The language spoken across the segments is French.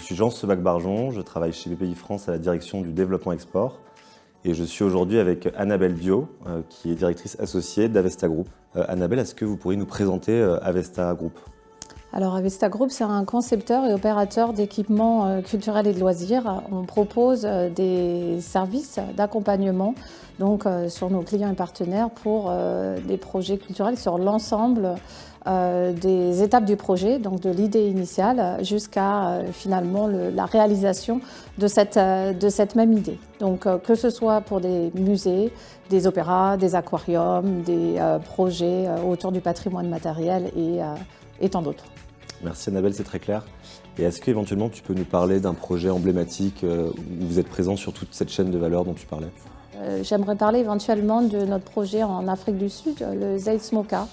suis Jean Sebac-Barjon, je travaille chez BPI France à la direction du développement export et je suis aujourd'hui avec Annabelle Bio, qui est directrice associée d'Avesta Group. Annabelle, est-ce que vous pourriez nous présenter Avesta Group ? Alors Avesta Group, c'est un concepteur et opérateur d'équipements culturels et de loisirs. On propose des services d'accompagnement donc, sur nos clients et partenaires pour des projets culturels sur l'ensemble des étapes du projet, donc de l'idée initiale jusqu'à finalement la réalisation de cette même idée. Donc que ce soit pour des musées, des opéras, des aquariums, des projets autour du patrimoine matériel et tant d'autres. Merci Annabelle, c'est très clair. Et est-ce qu'éventuellement tu peux nous parler d'un projet emblématique où vous êtes présent sur toute cette chaîne de valeur dont tu parlais ? J'aimerais parler éventuellement de notre projet en Afrique du Sud, le Zeitsmoka,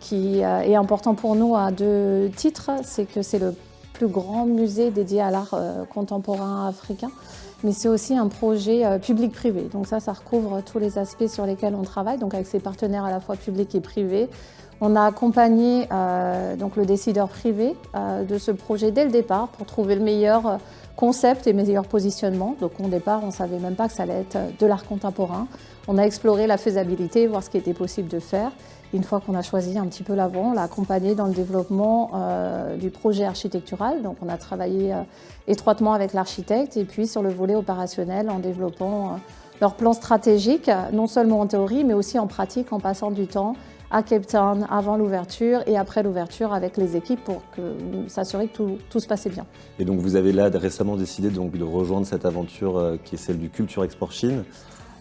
qui est important pour nous à 2 titres. C'est que c'est le plus grand musée dédié à l'art contemporain africain, mais c'est aussi un projet public-privé. Donc ça recouvre tous les aspects sur lesquels on travaille, donc avec ses partenaires à la fois publics et privés. On a accompagné donc le décideur privé de ce projet dès le départ pour trouver le meilleur concept et meilleur positionnement. Donc au départ, on ne savait même pas que ça allait être de l'art contemporain. On a exploré la faisabilité, voir ce qui était possible de faire. Une fois qu'on a choisi un petit peu l'avant, on l'a accompagné dans le développement du projet architectural. Donc on a travaillé étroitement avec l'architecte et puis sur le volet opérationnel en développant leur plan stratégique, non seulement en théorie mais aussi en pratique en passant du temps à Cape Town avant l'ouverture et après l'ouverture avec les équipes pour s'assurer que tout se passait bien. Et donc vous avez là récemment décidé donc de rejoindre cette aventure qui est celle du Culture Export Chine.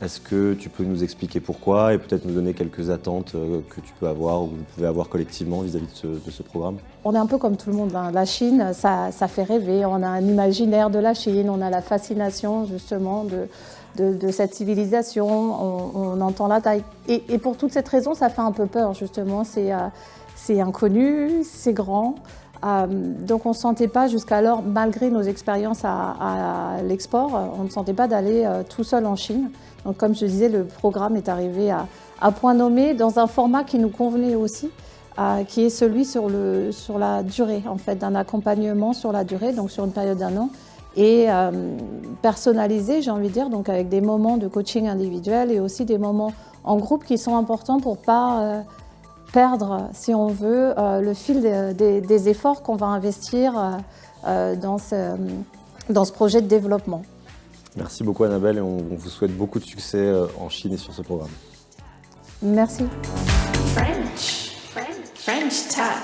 Est-ce que tu peux nous expliquer pourquoi et peut-être nous donner quelques attentes que tu peux avoir ou que vous pouvez avoir collectivement vis-à-vis de ce programme ? On est un peu comme tout le monde. La Chine, ça fait rêver. On a un imaginaire de la Chine, on a la fascination justement de cette civilisation. On entend la taille. Et pour toute cette raison, ça fait un peu peur justement. C'est inconnu, c'est grand. Donc on ne sentait pas jusqu'alors, malgré nos expériences à l'export, on ne sentait pas d'aller tout seul en Chine. Donc comme je disais, le programme est arrivé à point nommé dans un format qui nous convenait aussi, qui est celui sur la durée, en fait, d'un accompagnement sur la durée, donc sur une période d'1 an, et personnalisé, j'ai envie de dire, donc avec des moments de coaching individuel et aussi des moments en groupe qui sont importants pour ne pas perdre, si on veut, le fil des efforts qu'on va investir dans ce projet de développement. Merci beaucoup Annabelle et on vous souhaite beaucoup de succès en Chine et sur ce programme. Merci. French touch.